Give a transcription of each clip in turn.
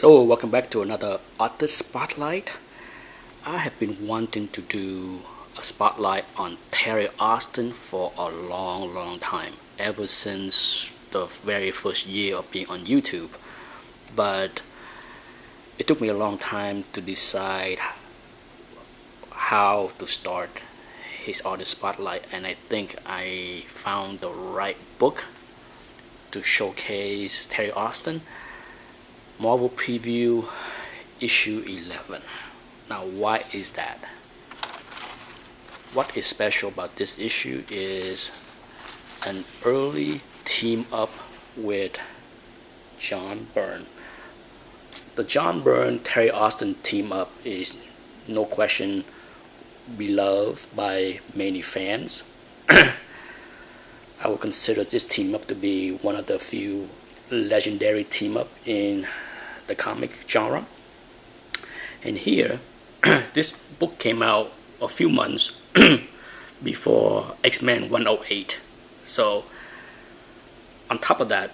Hello, welcome back to another author spotlight. I have been wanting to do a spotlight on Terry Austin for a long time, ever since the very first year of being on YouTube. But it took me a long time to decide how to start his author spotlight, and I think I found the right book to showcase Terry Austin. Marvel Preview issue 11. Now, why is that? What is special about this issue is an early team up with John Byrne. The John Byrne Terry Austin team up is no question beloved by many fans. I would consider this team up to be one of the few legendary team up in the comic genre. And here, this book came out a few months before X-Men 108. So on top of that,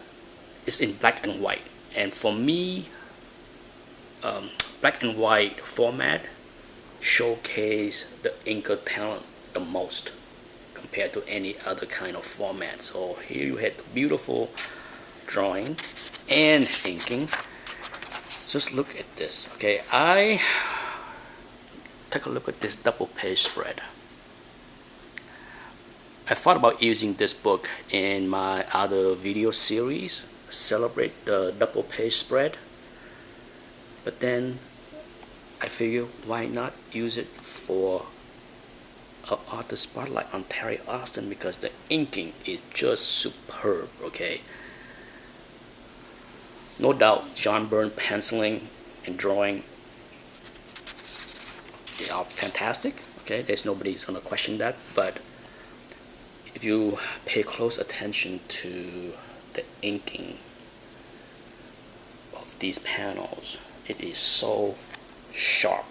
it's in black and white. And for me, black and white format showcase the inker talent the most compared to any other kind of format. So here you had the beautiful drawing and inking. Just look at this. Okay, I take a look at this double page spread. I thought about using this book in my other video series, celebrate the double page spread, but then I figure why not use it for an author spotlight on Terry Austin, because the inking is just superb. Okay, no doubt John Byrne penciling and drawing are fantastic. Okay, there's nobody's gonna question that. But if you pay close attention to the inking of these panels, it is so sharp.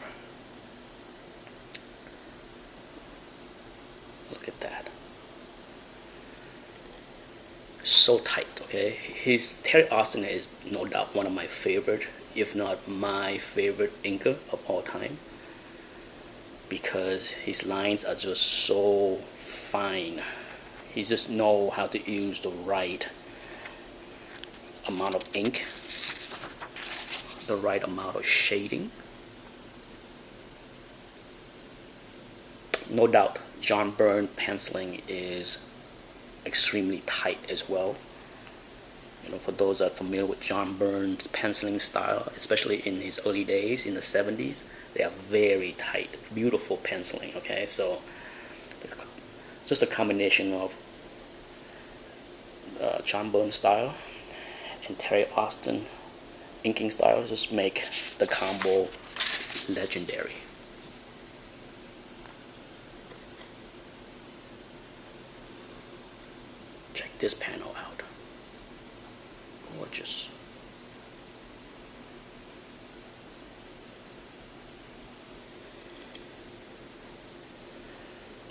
Look at that. So tight. Okay, Terry Austin is no doubt one of my favorite, if not my favorite inker of all time, because his lines are just so fine. He just know how to use the right amount of ink, the right amount of shading. No doubt John Byrne penciling is extremely tight as well. You know, for those that are familiar with John Byrne's penciling style, especially in his early days in the 70s, they are very tight, beautiful penciling. Okay, so just a combination of John Byrne style and Terry Austin inking style just make the combo legendary. Check this panel out. Gorgeous.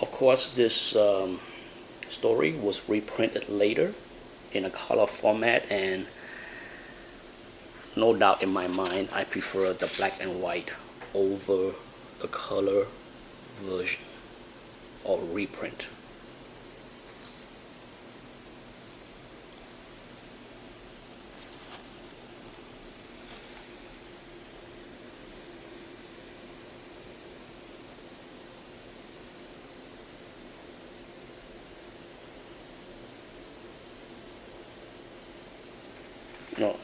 Of course, this story was reprinted later in a color format, and no doubt in my mind I prefer the black and white over the color version or reprint. You know,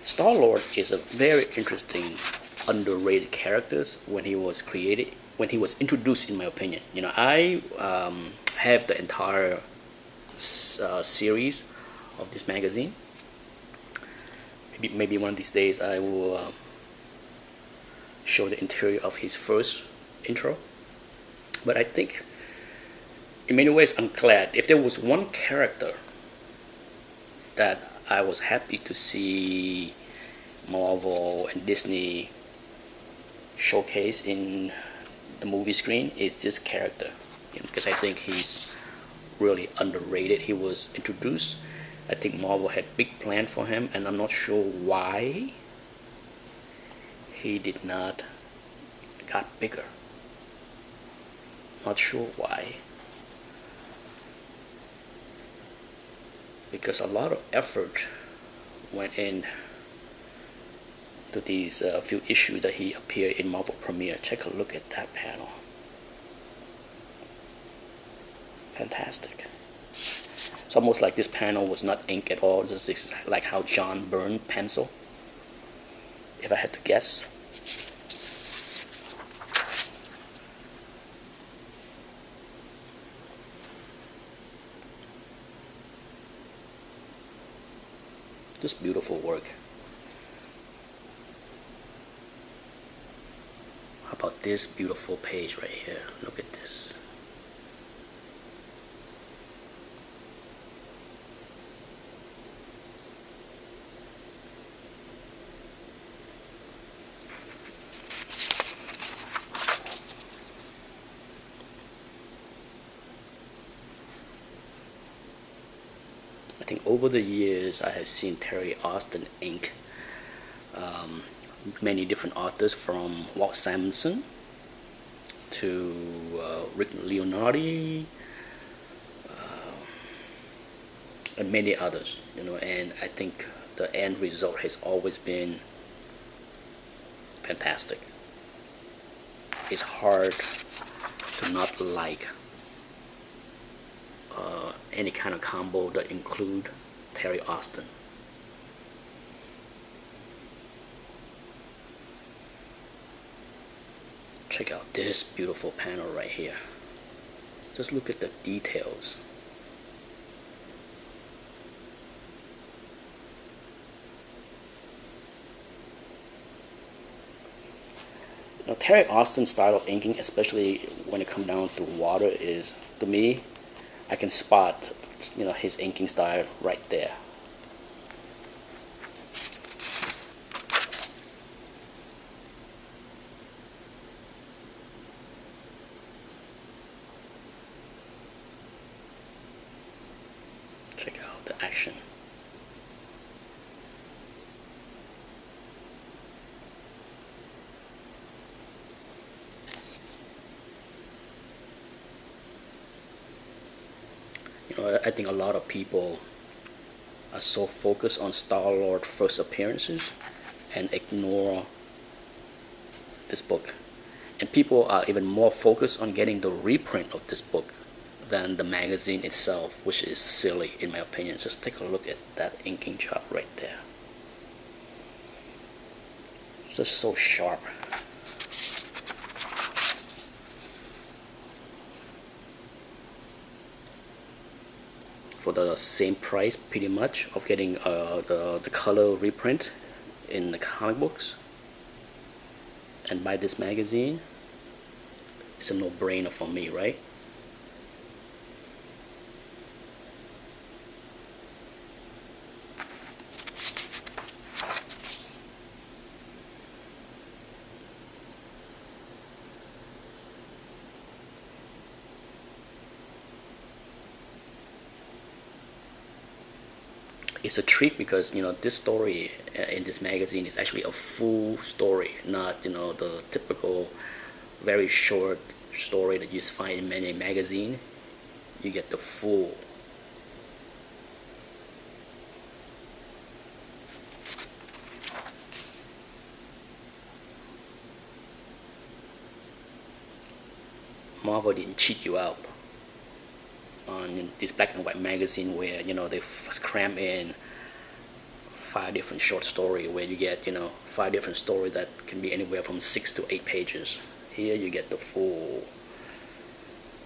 Star-Lord is a very interesting, underrated character when he was created, when he was introduced, in my opinion. You know, I have the entire series of this magazine. Maybe one of these days I will show the interior of his first intro. But I think, in many ways, I'm glad. If there was one character that I was happy to see Marvel and Disney showcase in the movie screen, is this character. You know, because I think he's really underrated. He was introduced. I think Marvel had big plan for him, and I'm not sure why he did not got bigger. Not sure why. Because a lot of effort went in to these few issues that he appeared in Marvel Premiere. Check a look at that panel. Fantastic. It's almost like this panel was not ink at all. This is like how John Byrne pencil, if I had to guess. Just beautiful work. How about this beautiful page right here? Look at this. I think over the years I have seen Terry Austin ink many different authors, from Walt Simonson to Rick Leonardi, and many others, and I think the end result has always been fantastic. It's hard to not like any kind of combo that include Terry Austin. Check out this beautiful panel right here. Just look at the details. Terry Austin's style of inking, especially when it comes down to water, is, to me, I can spot, his inking style right there. Check out the action. I think a lot of people are so focused on Star-Lord first appearances and ignore this book. And people are even more focused on getting the reprint of this book than the magazine itself, which is silly in my opinion. Just take a look at that inking job right there. It's just so sharp. For the same price, pretty much, of getting the color reprint in the comic books and buy this magazine, it's a no-brainer for me, right? It's a treat because this story in this magazine is actually a full story, not the typical very short story that you just find in many magazines. You get the full. Marvel didn't cheat you out on this black and white magazine where they cram in 5 different short stories, where you get 5 different stories that can be anywhere from 6 to 8 pages. Here you get the full.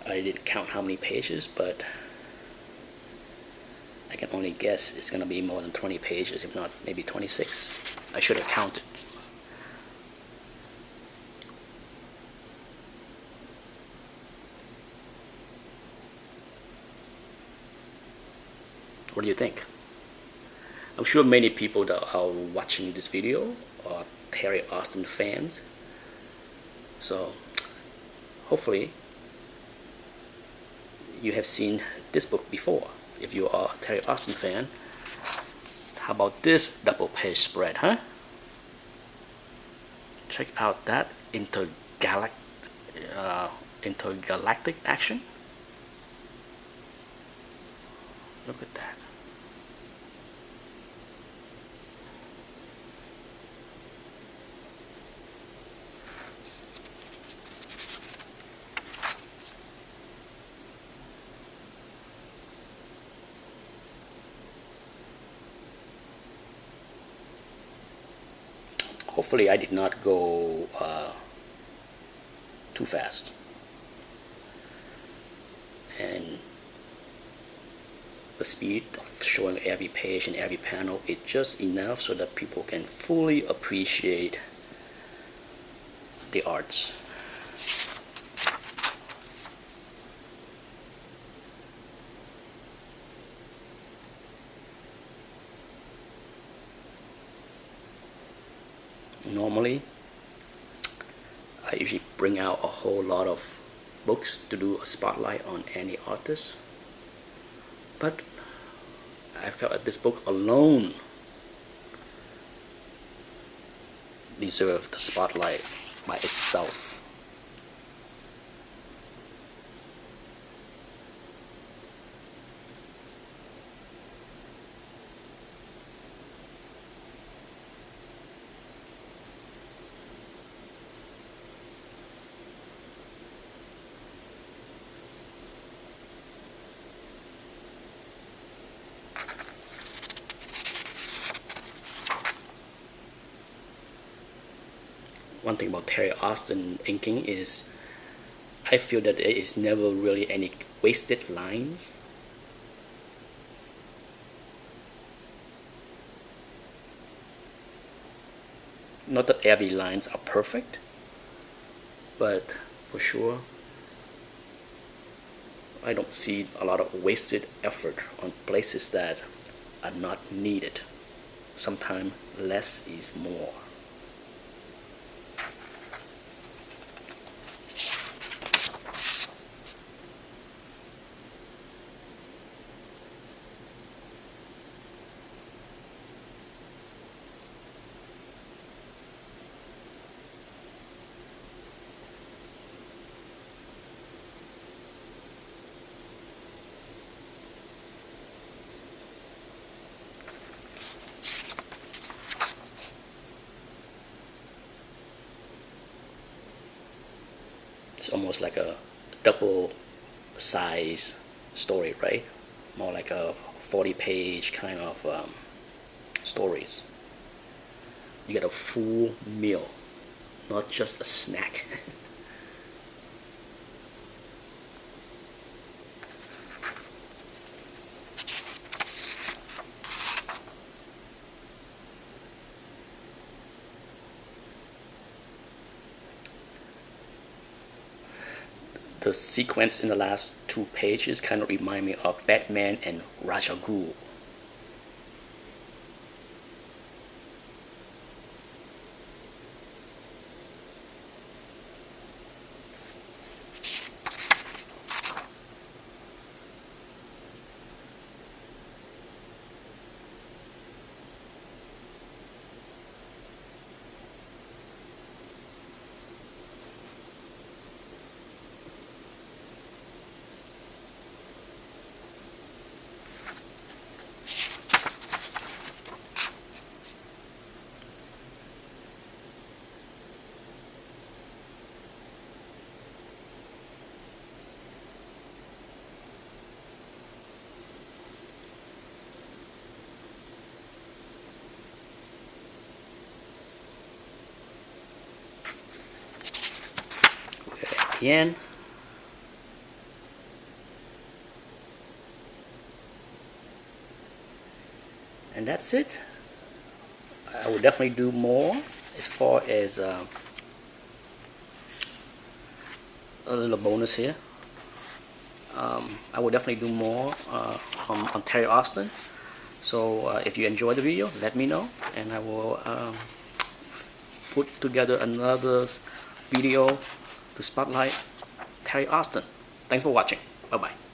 I didn't count how many pages, but I can only guess it's gonna be more than 20 pages, if not maybe 26. I should have counted. What do you think? I'm sure many people that are watching this video are Terry Austin fans. So hopefully you have seen this book before. If you are a Terry Austin fan, how about this double page spread, huh? check out that intergalactic action. Look at that. Hopefully I did not go too fast. And the speed of showing every page and every panel is just enough so that people can fully appreciate the arts. Normally, I usually bring out a whole lot of books to do a spotlight on any artist, but I felt that this book alone deserved the spotlight by itself. One thing about Terry Austin inking is I feel that there is never really any wasted lines. Not that every lines are perfect, but for sure I don't see a lot of wasted effort on places that are not needed. Sometimes less is more. It's almost like a double size story, right? More like a 40-page kind of stories. You get a full meal, not just a snack. The sequence in the last 2 pages kind of remind me of Batman and Ra's al Ghul. At the end, and that's it. I will definitely do more as far as a little bonus here. I will definitely do more on Terry Austin. So if you enjoyed the video, let me know, and I will put together another video to spotlight Terry Austin. Thanks for watching. Bye bye.